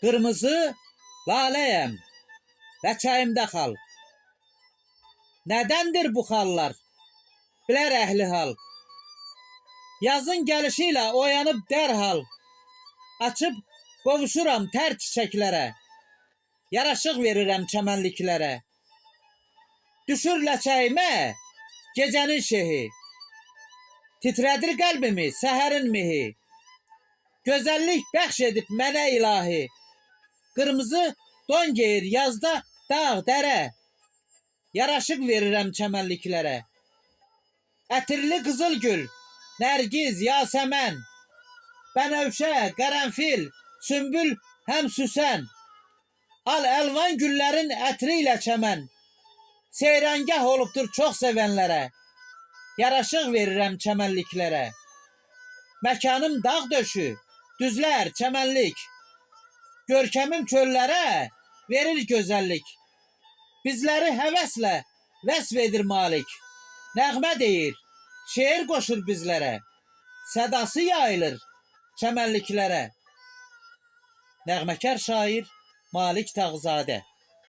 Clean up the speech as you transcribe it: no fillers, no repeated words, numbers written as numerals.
Qırmızı laləyəm, ləçəyimdə xal. Nədəndir bu xallar? Bilər əhli hal. Yazın gəlişi ilə oyanıb dərhal, açıb qovuşuram tər çiçəklərə, yaraşıq verirəm çəmənliklərə. Düşür ləçəyimə gecənin şehi, titrədir qəlbimi səhərin mehi. Gözəllik bəxş edib mənə ilahi, qırmızı don geyir yazda dağ dərə, yaraşıq verirəm çəmənliklərə. Ətirli qızıl gül, nərgiz, yasəmən, bənövşə, qərənfil, sümbül, həm süsən, al əlvan güllərin ətri ilə çəmən, seyrəngah olubdur çox sevənlərə, yaraşıq verirəm çəmənliklərə. Məkanım dağ döşü, düzlər, çəmənlik, görkəmim çöllərə verir gözəllik. Bizləri həvəslə vəsf edir malik, nəğmə deyir, şeir qoşur bizlərə, sədası yayılır çəmənliklərə. Nəğməkar şair Malik Tağızadə.